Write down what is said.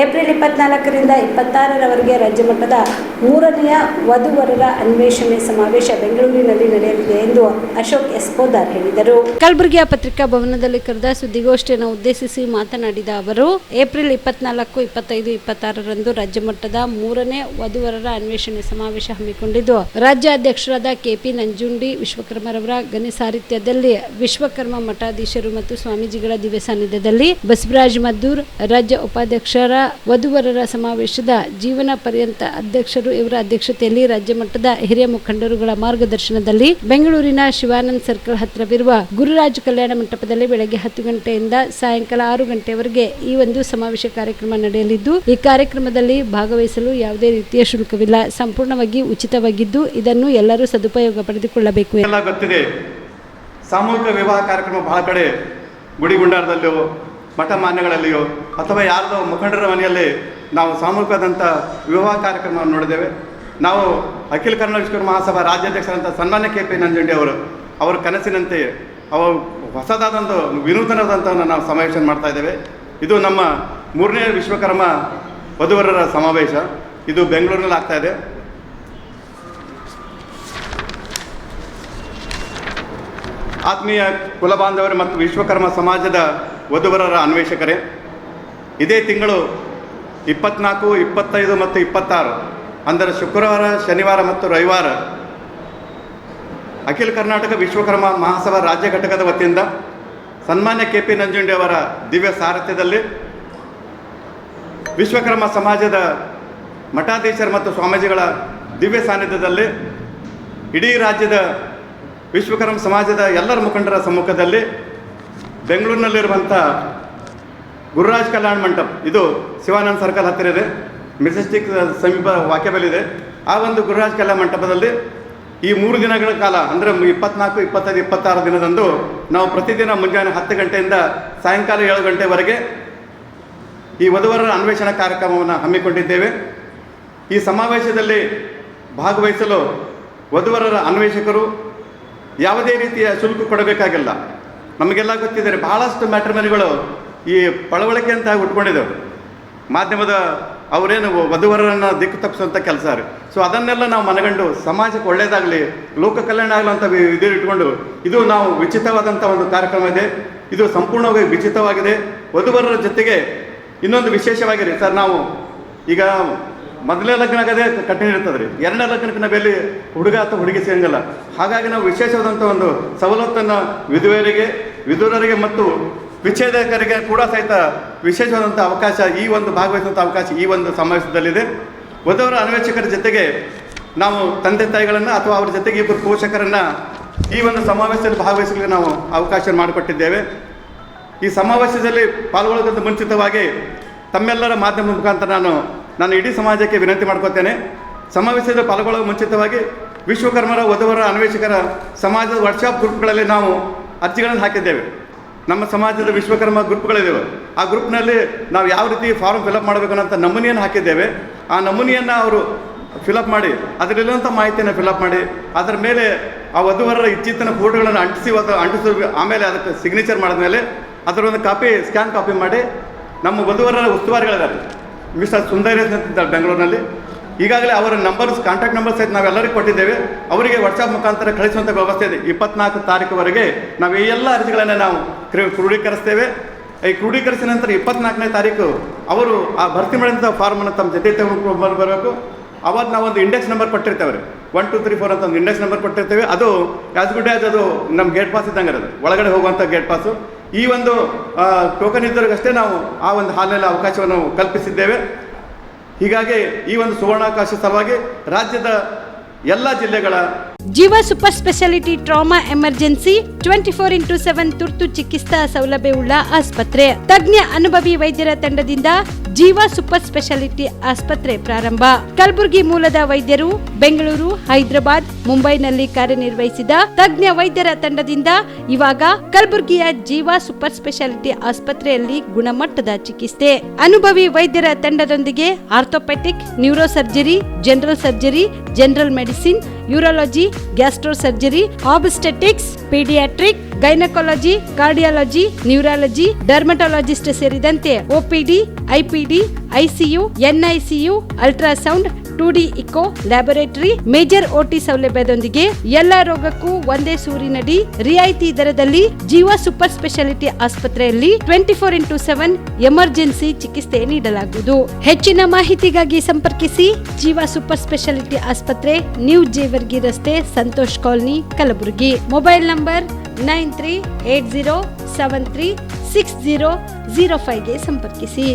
April 24ರಿಂದ 26ರವರೆಗೆ ರಾಜ್ಯ ಮಟ್ಟದ 3ನೇ ವಧುವರರ ಅನ್ವೇಷಣೆ ಸಮಾವೇಶ ಬೆಂಗಳೂರಿನಲ್ಲಿ ನಡೆಯಲಿದೆ ಎಂದು ಅಶೋಕ್ ಎಸ್ ಪೋದಾರ್ ಹೇಳಿದರು. ಕಲಬುರಗಿಯ ಪತ್ರಿಕಾ ಭವನದಲ್ಲಿ ಕರೆದ ಸುದ್ದಿಗೋಷ್ಠಿಯನ್ನು ಉದ್ದೇಶಿಸಿ ಮಾತನಾಡಿದ ಅವರು, ಏಪ್ರಿಲ್ 24, 25, 26ರಂದು ರಾಜ್ಯ ಮಟ್ಟದ 3ನೇ ವಧುವರರ ಅನ್ವೇಷಣೆ ಸಮಾವೇಶ ಹಮ್ಮಿಕೊಂಡಿದ್ದು, ರಾಜ್ಯಾಧ್ಯಕ್ಷರಾದ ಕೆಪಿ ನಂಜುಂಡಿ ವಿಶ್ವಕರ್ಮರವರ ಗಣಿ ಸಾರಥ್ಯದಲ್ಲಿ ವಿಶ್ವಕರ್ಮ ಮಠಾಧೀಶರು ಮತ್ತು ಸ್ವಾಮೀಜಿಗಳ ದಿವ್ಯ ಸಾನ್ನಿಧ್ಯದಲ್ಲಿ ಬಸವರಾಜ್ ಮದ್ದೂರ್, ರಾಜ್ಯ ಉಪಾಧ್ಯಕ್ಷರ ವಧುವರರ ಸಮಾವೇಶದ ಜೀವನ ಪರ್ಯಂತ ಅಧ್ಯಕ್ಷರು ಇವರ ಅಧ್ಯಕ್ಷತೆಯಲ್ಲಿ ರಾಜ್ಯ ಮಟ್ಟದ ಹಿರಿಯ ಮುಖಂಡರುಗಳ ಮಾರ್ಗದರ್ಶನದಲ್ಲಿ ಬೆಂಗಳೂರಿನ ಶಿವಾನಂದ್ ಸರ್ಕಲ್ ಹತ್ತಿರವಿರುವ ಗುರುರಾಜ್ ಕಲ್ಯಾಣ ಮಂಟಪದಲ್ಲಿ ಬೆಳಗ್ಗೆ 10 ಗಂಟೆಯಿಂದ ಸಾಯಂಕಾಲ 6 ಗಂಟೆವರೆಗೆ ಈ ಒಂದು ಸಮಾವೇಶ ಕಾರ್ಯಕ್ರಮ ನಡೆಯಲಿದ್ದು, ಈ ಕಾರ್ಯಕ್ರಮದಲ್ಲಿ ಭಾಗವಹಿಸಲು ಯಾವುದೇ ರೀತಿಯ ಶುಲ್ಕವಿಲ್ಲ, ಸಂಪೂರ್ಣವಾಗಿ ಉಚಿತವಾಗಿದ್ದು ಇದನ್ನು ಎಲ್ಲರೂ ಸದುಪಯೋಗ ಪಡೆದುಕೊಳ್ಳಬೇಕು. ಸಾಮೂಹಿಕ ವಿವಾಹ ಕಾರ್ಯಕ್ರಮ ಬಹಳ ಕಡೆ ಗುಡಿಗುಂಡಾರದಲ್ಲಿಯೋ ಮಠ ಮಾನ್ಯಗಳಲ್ಲಿಯೋ ಅಥವಾ ಯಾರದೋ ಮುಖಂಡರ ಮನೆಯಲ್ಲಿ ನಾವು ಸಾಮೂಹಿಕವಾದಂಥ ವಿವಾಹ ಕಾರ್ಯಕ್ರಮವನ್ನು ನೋಡಿದ್ದೇವೆ. ನಾವು ಅಖಿಲ ಕನ್ನಡ ವಿಶ್ವಕರ್ಮ ಮಹಾಸಭಾ ರಾಜ್ಯಾಧ್ಯಕ್ಷರಂಥ ಸನ್ಮಾನ್ಯ ಕೆಪಿ ನಂಜುಂಡಿ ಅವರ ಕನಸಿನಂತೆ ಅವರು ಹೊಸದಾದಂಥ ವಿನೂತನವಾದಂಥವನ್ನು ನಾವು ಸಮಾವೇಶ ಮಾಡ್ತಾ ಇದ್ದೇವೆ. ಇದು ನಮ್ಮ 3ನೇ ವಿಶ್ವಕರ್ಮ ವಧುವರರ ಸಮಾವೇಶ. ಇದು ಬೆಂಗಳೂರಿನಲ್ಲಿ ಆಗ್ತಾ ಇದೆ. ಆತ್ಮೀಯ ಕುಲಬಾಂಧವರು ಮತ್ತು ವಿಶ್ವಕರ್ಮ ಸಮಾಜದ ವಧುವರರ ಅನ್ವೇಷಕರೇ, ಇದೇ ತಿಂಗಳು 24, 25 ಮತ್ತು 26 ಅಂದರೆ ಶುಕ್ರವಾರ, ಶನಿವಾರ ಮತ್ತು ರವಿವಾರ ಅಖಿಲ ಕರ್ನಾಟಕ ವಿಶ್ವಕರ್ಮ ಮಹಾಸಭಾ ರಾಜ್ಯ ಘಟಕದ ವತಿಯಿಂದ ಸನ್ಮಾನ್ಯ ಕೆಪಿ ನಂಜುಂಡಿ ಅವರ ದಿವ್ಯ ಸಾರಥ್ಯದಲ್ಲಿ ವಿಶ್ವಕರ್ಮ ಸಮಾಜದ ಮಠಾಧೀಶರು ಮತ್ತು ಸ್ವಾಮೀಜಿಗಳ ದಿವ್ಯ ಸಾನ್ನಿಧ್ಯದಲ್ಲಿ ಇಡೀ ರಾಜ್ಯದ ವಿಶ್ವಕರ್ಮ ಸಮಾಜದ ಎಲ್ಲರ ಮುಖಂಡರ ಸಮ್ಮುಖದಲ್ಲಿ ಬೆಂಗಳೂರಿನಲ್ಲಿರುವಂಥ ಗುರುರಾಜ್ ಕಲ್ಯಾಣ ಮಂಟಪ, ಇದು ಶಿವಾನಂದ್ ಸರ್ಕಲ್ ಹತ್ತಿರ ಇದೆ, ಮೆಜೆಸ್ಟಿಕ್ ಸಮೀಪ ವಾಕ್ಯಬಲ್ಲಿದೆ. ಆ ಒಂದು ಗುರುರಾಜ್ ಕಲ್ಯಾಣ ಮಂಟಪದಲ್ಲಿ ಈ 3 ದಿನಗಳ ಕಾಲ ಅಂದರೆ 24, 25, 26 ದಿನದಂದು ನಾವು ಪ್ರತಿದಿನ ಮುಂಜಾನೆ 10 ಗಂಟೆಯಿಂದ ಸಾಯಂಕಾಲ 7 ಗಂಟೆವರೆಗೆ ಈ ವಧುವರರ ಅನ್ವೇಷಣಾ ಕಾರ್ಯಕ್ರಮವನ್ನು ಹಮ್ಮಿಕೊಂಡಿದ್ದೇವೆ. ಈ ಸಮಾವೇಶದಲ್ಲಿ ಭಾಗವಹಿಸಲು ವಧುವರರ ಅನ್ವೇಷಕರು ಯಾವುದೇ ರೀತಿಯ ಶುಲ್ಕ ಕೊಡಬೇಕಾಗಿಲ್ಲ. ನಮಗೆಲ್ಲ ಗೊತ್ತಿದೆ, ಬಹಳಷ್ಟು ಮ್ಯಾಟ್ರಿಮನಿಗಳು ಈ ಪಳವಳಿಕೆ ಅಂತ ಉಟ್ಕೊಂಡಿದ್ದೆವು. ಮಾಧ್ಯಮದ ಅವರೇನು ವಧುವರರನ್ನು ದಿಕ್ಕು ತಪ್ಪಿಸುವಂಥ ಕೆಲಸ ರೀ. ಸೊ ಅದನ್ನೆಲ್ಲ ನಾವು ಮನಗಂಡು ಸಮಾಜಕ್ಕೆ ಒಳ್ಳೆಯದಾಗಲಿ, ಲೋಕ ಕಲ್ಯಾಣ ಆಗಲಿ ಅಂತ ಇದು ಇಟ್ಕೊಂಡು ಇದು ನಾವು ಉಚಿತವಾದಂಥ ಒಂದು ಕಾರ್ಯಕ್ರಮ ಇದೆ. ಇದು ಸಂಪೂರ್ಣವಾಗಿ ಉಚಿತವಾಗಿದೆ. ವಧುವರರ ಜೊತೆಗೆ ಇನ್ನೊಂದು ವಿಶೇಷವಾಗಿದೆ ಸರ್, ನಾವು ಈಗ ಮೊದಲನೇ ಲಗ್ನ ಆಗದೆ ಕಠಿಣ ಇರ್ತದೆ ರೀ, 2ನೇ ಲಗ್ನಕ್ಕೆ ನಾವೆಲ್ಲಿ ಹುಡುಗ ಅಥವಾ ಹುಡುಗಿ ಸಿಗಂಗಿಲ್ಲ. ಹಾಗಾಗಿ ನಾವು ವಿಶೇಷವಾದಂಥ ಒಂದು ಸವಲತ್ತನ್ನು ವಿಧುವರರಿಗೆ ಮತ್ತು ವಿಚ್ಛೇದಕರಿಗೆ ಕೂಡ ಸಹಿತ ವಿಶೇಷವಾದಂಥ ಅವಕಾಶ, ಈ ಒಂದು ಭಾಗವಹಿಸುವಂಥ ಅವಕಾಶ ಈ ಒಂದು ಸಮಾವೇಶದಲ್ಲಿದೆ. ವಧುವರ ಅನ್ವೇಷಕರ ಜೊತೆಗೆ ನಾವು ತಂದೆ ತಾಯಿಗಳನ್ನು ಅಥವಾ ಅವರ ಜೊತೆಗೆ 2 ಪೋಷಕರನ್ನು ಈ ಒಂದು ಸಮಾವೇಶದಲ್ಲಿ ಭಾಗವಹಿಸಲಿಕ್ಕೆ ನಾವು ಅವಕಾಶ ಮಾಡಿಕೊಟ್ಟಿದ್ದೇವೆ. ಈ ಸಮಾವೇಶದಲ್ಲಿ ಪಾಲ್ಗೊಳ್ಳೋದಕ್ಕಿಂತ ಮುಂಚಿತವಾಗಿ ತಮ್ಮೆಲ್ಲರ ಮಾಧ್ಯಮದ ಮುಖಾಂತರ ನಾನು ಇಡೀ ಸಮಾಜಕ್ಕೆ ವಿನಂತಿ ಮಾಡ್ಕೋತೇನೆ. ಸಮಾವೇಶದಲ್ಲಿ ಪಾಲ್ಗೊಳ್ಳೋ ಮುಂಚಿತವಾಗಿ ವಿಶ್ವಕರ್ಮರ ವಧುವರ ಅನ್ವೇಷಕರ ಸಮಾಜದ ವಾಟ್ಸಾಪ್ ಗ್ರೂಪ್ಗಳಲ್ಲಿ ನಾವು ಅರ್ಜಿಗಳನ್ನು ಹಾಕಿದ್ದೇವೆ. ನಮ್ಮ ಸಮಾಜದ ವಿಶ್ವಕರ್ಮ ಗ್ರೂಪ್ಗಳಿದ್ದೇವೆ. ಆ ಗ್ರೂಪ್ನಲ್ಲಿ ನಾವು ಯಾವ ರೀತಿ ಫಾರ್ಮ್ ಫಿಲಪ್ ಮಾಡಬೇಕು ಅನ್ನೋಂಥ ನಮೂನೆಯನ್ನು ಹಾಕಿದ್ದೇವೆ. ಆ ನಮೂನೆಯನ್ನು ಅವರು ಫಿಲಪ್ ಮಾಡಿ ಅದರಲ್ಲಿರುವಂಥ ಮಾಹಿತಿಯನ್ನು ಫಿಲಪ್ ಮಾಡಿ ಅದರ ಮೇಲೆ ಆ ವಧುವರರ ಇಚ್ಛಿತನ ಫೋಟೋಗಳನ್ನು ಅಂಟಿಸಿ ಆಮೇಲೆ ಅದಕ್ಕೆ ಸಿಗ್ನೇಚರ್ ಮಾಡಿದ್ಮೇಲೆ ಅದರ ಒಂದು ಸ್ಕ್ಯಾನ್ ಕಾಪಿ ಮಾಡಿ ನಮ್ಮ ವಧುವರರ ಉಸ್ತುವಾರಿಗಳಿದ್ದಾರೆ ಮಿಸ್ಟರ್ ಸುಂದರೇಶ್ ಅಂತಿದ್ದಾರೆ ಬೆಂಗಳೂರಿನಲ್ಲಿ. ಈಗಾಗಲೇ ಅವರ ಕಾಂಟ್ಯಾಕ್ಟ್ ನಂಬರ್ ಸಹಿತ ನಾವೆಲ್ಲರಿಗೂ ಕೊಟ್ಟಿದ್ದೇವೆ. ಅವರಿಗೆ ವಾಟ್ಸಾಪ್ ಮುಖಾಂತರ ಕಳಿಸುವಂಥ ವ್ಯವಸ್ಥೆ ಇದೆ. 24 ತಾರೀಕುವರೆಗೆ ನಾವು ಈ ಎಲ್ಲ ಅರ್ಜಿಗಳನ್ನು ನಾವು ಕ್ರೋಢೀಕರಿಸ್ತೇವೆ. ಈ ಕ್ರೋಢೀಕರಿಸಿದ ನಂತರ 24ನೇ ತಾರೀಕು ಅವರು ಆ ಭರ್ತಿ ಮಾಡಿದಂಥ ಫಾರ್ಮನ್ನು ತಮ್ಮ ಜೊತೆ ತಗೊಂಡು ಬರಬೇಕು. ಅವಾಗ ನಾವೊಂದು ಇಂಡೆಕ್ಸ್ ನಂಬರ್ ಕೊಟ್ಟಿರ್ತೇವೆ ರೀ, 1, 2, 3, 4 ಅಂತ ಒಂದು ಇಂಡೆಕ್ಸ್ ನಂಬರ್ ಕೊಟ್ಟಿರ್ತೇವೆ. ಅದು ಆ್ಯಸ್ ಗುಡ್ ಆ್ಯಸ್ ಅದು ನಮ್ಮ ಗೇಟ್ ಪಾಸ್ ಇದ್ದಂಗೆ ಅದು ಒಳಗಡೆ ಹೋಗುವಂಥ ಗೇಟ್ ಪಾಸು. ಈ ಒಂದು ಟೋಕನ್ ಇದ್ದವ್ರಿಗಷ್ಟೇ ನಾವು ಆ ಒಂದು ಹಾಲಿನಲ್ಲಿ ಅವಕಾಶವನ್ನು ಕಲ್ಪಿಸಿದ್ದೇವೆ. ಹೀಗಾಗಿ ಈ ಒಂದು ಸುವರ್ಣಾವಕಾಶ ಸಲುವಾಗಿ ರಾಜ್ಯದ ಎಲ್ಲ ಜಿಲ್ಲೆಗಳ ಜೀವ super speciality trauma emergency 24x7 ತುರ್ತು ಚಿಕಿತ್ಸಾ ಸೌಲಭ್ಯವುಳ್ಳ ಆಸ್ಪತ್ರೆ. ತಜ್ಞ ಅನುಭವಿ ವೈದ್ಯರ ತಂಡದಿಂದ ಜೀವ ಸೂಪರ್ ಸ್ಪೆಷಾಲಿಟಿ ಆಸ್ಪತ್ರೆ ಪ್ರಾರಂಭ. ಕಲಬುರಗಿ ಮೂಲದ ವೈದ್ಯರು ಬೆಂಗಳೂರು, ಹೈದರಾಬಾದ್, ಮುಂಬೈನಲ್ಲಿ ಕಾರ್ಯನಿರ್ವಹಿಸಿದ ತಜ್ಞ ವೈದ್ಯರ ತಂಡದಿಂದ ಇವಾಗ ಕಲಬುರಗಿಯ ಜೀವ ಸೂಪರ್ ಸ್ಪೆಷಾಲಿಟಿ ಆಸ್ಪತ್ರೆಯಲ್ಲಿ ಗುಣಮಟ್ಟದ ಚಿಕಿತ್ಸೆ. ಅನುಭವಿ ವೈದ್ಯರ ತಂಡದೊಂದಿಗೆ orthopaedic, neuro surgery, general surgery, general medicine, urology, gastro surgery, obstetrics, paediatric, gynaecology, cardiology, neurology, dermatologist ಸೇರಿದಂತೆ OPD, IPD, ICU, NICU, ultrasound, 2D echo, laboratory, major OT ಸೌಲಭ್ಯದೊಂದಿಗೆ ಎಲ್ಲ ರೋಗಕ್ಕೂ ಒಂದೇ ಸೂರಿನಡಿ ರಿಯಾಯಿತಿ ದರದಲ್ಲಿ ಜೀವ ಸೂಪರ್ ಸ್ಪೆಷಾಲಿಟಿ ಆಸ್ಪತ್ರೆಯಲ್ಲಿ 24x7 ಎಮರ್ಜೆನ್ಸಿ ಚಿಕಿತ್ಸೆ ನೀಡಲಾಗುವುದು. ಹೆಚ್ಚಿನ ಮಾಹಿತಿಗಾಗಿ ಸಂಪರ್ಕಿಸಿ ಜೀವ ಸೂಪರ್ ಸ್ಪೆಷಾಲಿಟಿ ಆಸ್ಪತ್ರೆ, ನ್ಯೂ ಜೇವರ್ಗಿ ರಸ್ತೆ, Santosh colony, Kalaburagi. Mobile number 9380736005 ಗೆ ಸಂಪರ್ಕಿಸಿ.